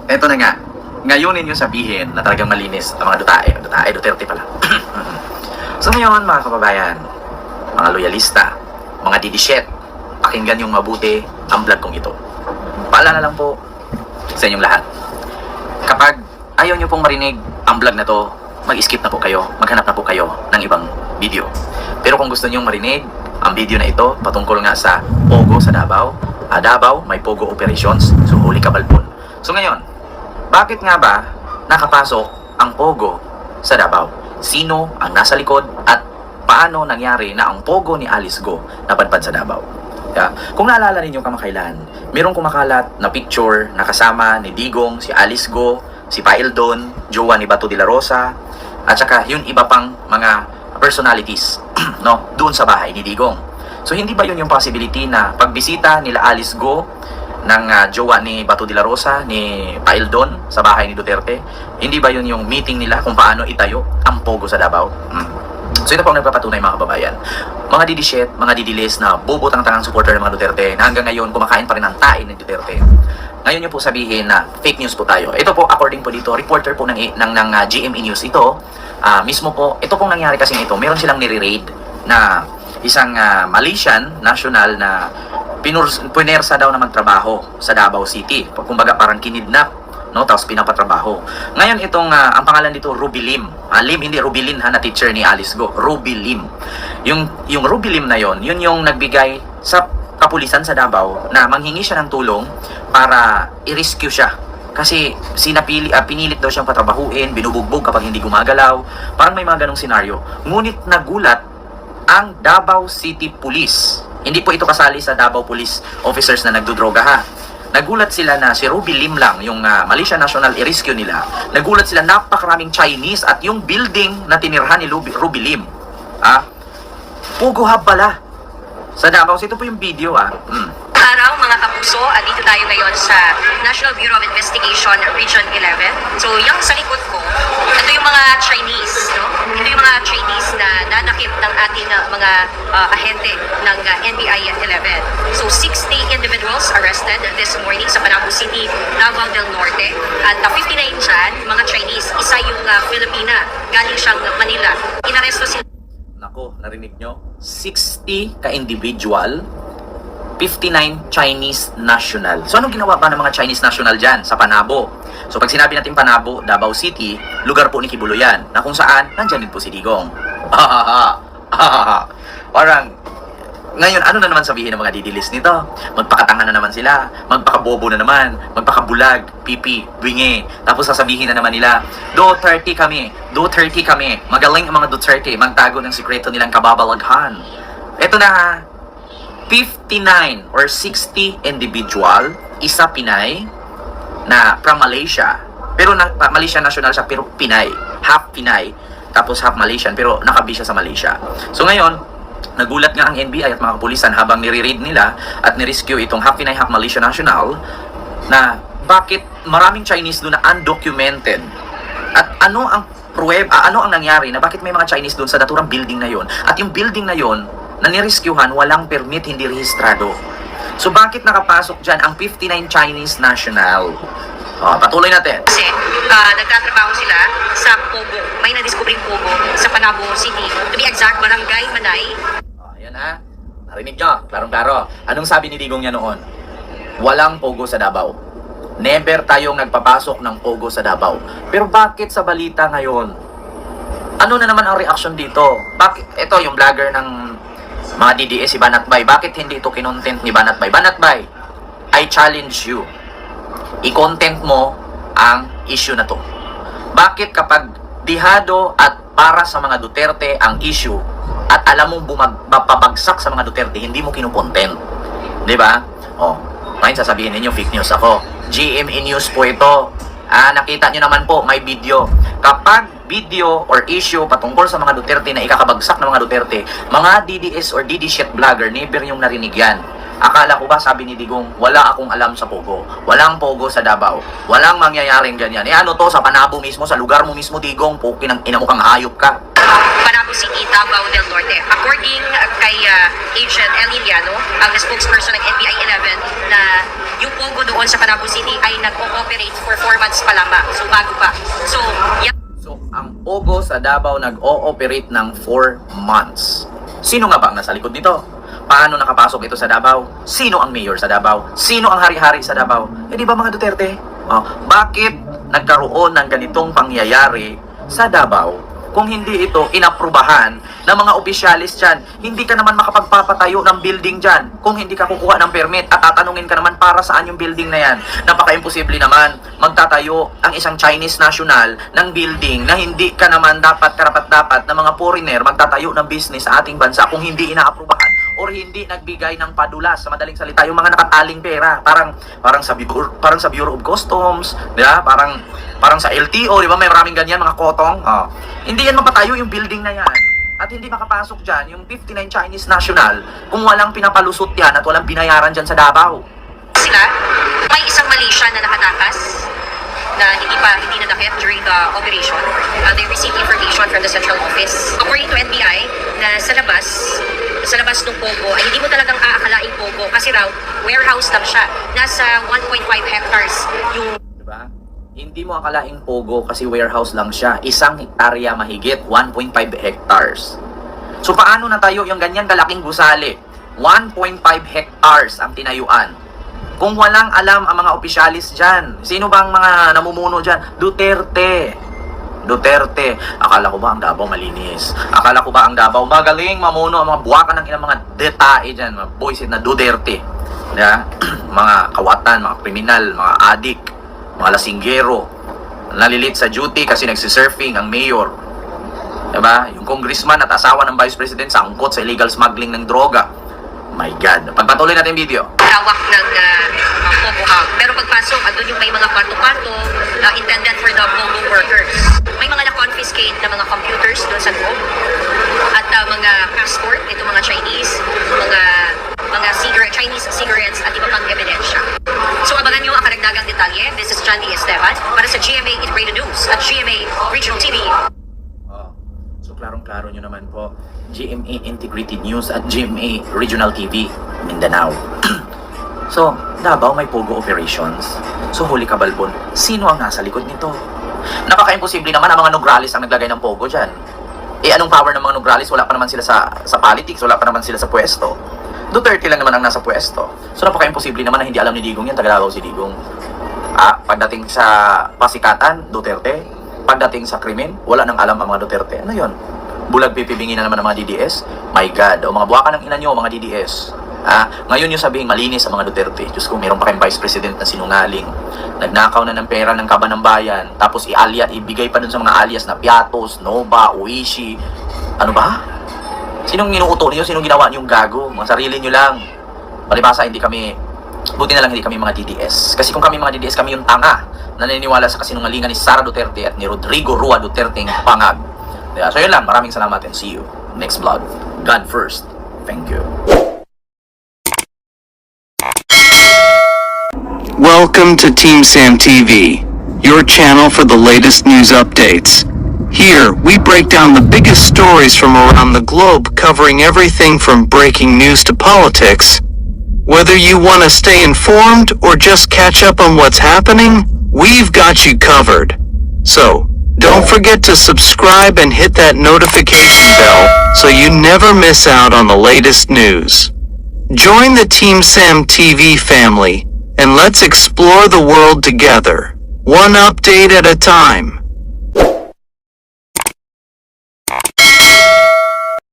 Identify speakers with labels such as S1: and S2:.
S1: Eto na nga, ngayon ninyo sabihin na talagang malinis ang mga Duterte pala. So ngayon mga kababayan, mga loyalista, mga didishet, pakinggan yung mabuti ang vlog kong ito. Paalala lang po sa inyong lahat. Kapag ayaw nyo pong marinig ang vlog na to, mag-skip na po kayo, maghanap na po kayo ng ibang video. Pero kung gusto nyo marinig ang video na ito patungkol nga sa Pogo sa Davao, Davao may Pogo operations, so huli kabalpon. So ngayon, bakit nga ba nakapasok ang Pogo sa Davao? Sino ang nasa likod at paano nangyari na ang Pogo ni Alice Go napadpad sa Davao? Yeah. Kung naalala ninyo kamakailan, mayroong kumakalat na picture na kasama ni Digong, si Alice Go, si Paildon, jowa ni Bato de la Rosa, at saka yung iba pang mga personalities no, doon sa bahay ni Digong. So hindi ba yun yung possibility na pagbisita nila Alice Go ng jowa ni Bato de la Rosa, ni Paildon sa bahay ni Duterte, hindi ba yun yung meeting nila kung paano itayo ang Pogo sa Davao? So ito po ang nagpapatunay mga kababayan. Mga didishet, mga didilis na bubutang-tangang supporter ng mga Duterte na hanggang ngayon kumakain pa rin ang tain ng Duterte. Ngayon nyo po sabihin na fake news po tayo. Ito po according po dito, reporter po ng GMA News ito. Mismo po, ito pong nangyari kasi ito, meron silang nire-raid na isang Malaysian national na pinersa daw na magtrabaho sa Davao City. Kumbaga parang kinidnap, no, tapos pinapatrabaho. Ngayon itong ang pangalan dito Ruby Lim. Lim hindi Ruby Lin na teacher ni Alice Go. Ruby Lim. Yung Ruby Lim na yon, yun yung nagbigay sa kapulisan sa Davao na manghingi siya ng tulong para i-rescue siya. Kasi pinilit daw siyang patrabahuin, binubugbog kapag hindi gumagalaw. Parang may mga ganong senaryo. Ngunit nagulat ang Davao City Police. Hindi po ito kasali sa Davao Police officers na nagdudroga ha. Nagulat sila na si Ruby Lim lang, yung Malaysia National i-rescue nila. Nagulat sila napakaraming Chinese at yung building na tinirhan ni Ruby Lim. Pogo Hub pala. Sa Davao, ito po yung video
S2: Araw mga kapuso, dito tayo ngayon sa National Bureau of Investigation Region 11. So yung sa likod ko, ito yung mga Chinese, no? Ito yung mga Chinese na nanakip ng ating mga ahente ng NBI 11. So 60 individuals arrested this morning sa Panabo City, Davao del Norte. At 59 dyan, mga Chinese, isa yung Filipina, galing siyang Manila. Inaresto sila.
S1: Nako, narinig nyo? 60 ka-individual, 59 Chinese national. So anong ginawa pa ng mga Chinese national dyan sa Panabo? So pag sinabi natin Panabo, Davao City, lugar po ni Kibuloy yan, na kung saan, nandyan din po si Digong. Parang, ngayon, ano na naman sabihin ng mga didilis nito? Magpakatanga na naman sila, magpakabobo na naman, magpakabulag, pipi, bingi. Tapos sasabihin na naman nila, Duterte kami, magaling ang mga Duterte, magtago ng sikreto nilang kababalaghan. Ito na 59 or 60 individual, isa Pinay na from Malaysia. Pero Malaysia national siya, pero Pinay, half Pinay, tapos half Malaysian, pero nakabi siya sa Malaysia. So ngayon, nagulat nga ang NBI at mga kapulisan habang nire-raid nila at nirescue itong half Pinay, half Malaysia national na bakit maraming Chinese doon na undocumented. At ano ang ano ang nangyari na bakit may mga Chinese doon sa naturang building na yon? At yung building na yon na nirescuehan, walang permit, hindi rehistrado. So bakit nakapasok dyan ang 59 Chinese national? Patuloy natin.
S2: Kasi nagtatrabaho sila sa Pogo. May na-discovering Pogo sa Panabo City. To be exact, Barangay Manay.
S1: Ayan narinig nyo, klarong-klaro. Anong sabi ni Digong niya noon? Walang Pogo sa Davao. Never tayong nagpapasok ng Pogo sa Davao. Pero bakit sa balita ngayon? Ano na naman ang reaction dito? Bakit? Ito yung vlogger ng mga DDS, si Banatbay. Bakit hindi ito kinontent ni Banatbay? Banatbay, I challenge you. I-content mo ang issue na to. Bakit kapag dihado at para sa mga Duterte ang issue at alam mong pabagsak sa mga Duterte, hindi mo kinukontent? Diba? Ngayon sasabihin ninyo, fake news ako. GMA News po ito. Nakita nyo naman po, may video. Kapag video or issue patungkol sa mga Duterte na ikakabagsak ng mga Duterte, mga DDS or DD shit vlogger, never yung narinig yan. Akala ko ba, sabi ni Digong, wala akong alam sa Pogo. Walang Pogo sa Davao. Walang mangyayaring ganyan. Ano to, sa Panabo mismo, sa lugar mo mismo, Digong, pukin ang ina mo kang hayop ka.
S2: Panabo City, Davao del Norte. According kay Agent El Iliano, ang spokesperson ng NBI 11, na yung Pogo doon sa Panabo City ay nag-ooperate for 4 months pa lamang. So bago pa. So,
S1: So, ang Pogo sa Davao nag-ooperate ng 4 months. Sino nga ba ang nasa likod nito? Paano nakapasok ito sa Davao? Sino ang mayor sa Davao? Sino ang hari-hari sa Davao? Eh di ba mga Duterte? Bakit nagkaroon ng ganitong pangyayari sa Davao kung hindi ito inaprubahan ng mga opisyalis dyan? Hindi ka naman makapagpapatayo ng building dyan kung hindi ka kukuha ng permit at tatanungin ka naman para saan yung building na yan. Napaka-imposible naman magtatayo ang isang Chinese national ng building na hindi ka naman karapat-dapat na mga foreigner magtatayo ng business sa ating bansa kung hindi inaaprubahan or hindi nagbigay ng padulas. Sa madaling salita, yung mga nakataling pera, parang sa Bureau of Customs, di ba? Parang sa LTO, di ba? May maraming ganyan, mga kotong. Hindi yan mapatayo yung building na yan. At hindi makapasok dyan yung 59 Chinese national kung walang pinapalusot yan at walang binayaran dyan sa Davao.
S2: sila, may isang Malaysian na nakatakas na hindi nadakip during the operation. They received information from the central office. According to NBI, na sa labas ng Pogo ay hindi mo talagang aakalaing Pogo kasi raw warehouse lang siya. Nasa 1.5 hectares yung...
S1: Diba? Hindi mo akalaing Pogo kasi warehouse lang siya. 1 hektarya mahigit, 1.5 hectares. So paano natayo yung ganyan kalaking gusali? 1.5 hectares ang tinayuan. Kung walang alam ang mga opisyalis dyan, sino ba ang mga namumuno dyan? Duterte. Akala ko ba ang Davao malinis? Akala ko ba ang Davao magaling mamuno ang mga buwakan ng ilang mga detae dyan, mga boysit na Duterte. Yeah? Mga kawatan, mga kriminal, mga adik, mga lasinggero, nalilit sa duty kasi nagsisurfing ang mayor. Diba? Yung congressman at asawa ng vice president sa angkot sa illegal smuggling ng droga. My God. Pagpatuloy natin yung video.
S2: Tawak ng Pogo Hub. Pero pagpasok, andun yung may mga kwarto-kwarto intended for the Pogo workers. May mga na-confiscate na mga computers doon sa loob. At mga passport, ito mga Chinese, Chinese cigarettes at iba pang ebidensya. So abangan nyo ang karagdagang detalye. This is John D. Esteban para sa GMA Integrated News at GMA Regional TV.
S1: So klarong-klaro nyo naman po, GMA Integrated News at GMA Regional TV, Mindanao. So, Davao may Pogo operations. So, huli ka balbon, sino ang nasa likod nito? Napaka-imposible naman ang mga Nograles ang naglagay ng Pogo dyan. Anong power ng mga Nograles? Wala pa naman sila sa politics, wala pa naman sila sa pwesto. Duterte lang naman ang nasa pwesto. So, napaka-imposible naman na hindi alam ni Digong yan, taga Davao si Digong. Pagdating sa pasikatan, Duterte. Pagdating sa krimen, wala nang alam ang mga Duterte. Ano yun? Bulag pipibingin na naman ng mga DDS? My God. O mga buwakan ng ina nyo, mga DDS. Ngayon yung sabihing malinis ang mga Duterte. Diyos ko, mayroon pa kayong vice president na sinungaling. Nagnakaw na ng pera ng kaban ng bayan. Tapos ibigay pa dun sa mga alias na Piatos, Nova, Uishi. Ano ba? Sinong inuuto niyo? Sinong ginawa niyong gago? Mga sarili niyo lang. Palibasa, buti na lang hindi kami mga DDS. Kasi kung kami mga DDS, kami yung tanga na naniniwala sa kasinungalingan ni Sara Duterte at ni Rodrigo Rua Duterte ng pangag. So yun lang, maraming salamat and see you next vlog. God first. Thank you.
S3: Welcome to Team Sam TV, your channel for the latest news updates. Here, we break down the biggest stories from around the globe, covering everything from breaking news to politics. Whether you want to stay informed or just catch up on what's happening, we've got you covered. So, don't forget to subscribe and hit that notification bell so you never miss out on the latest news. Join the Team Sam TV family, and let's explore the world together, one update at a time.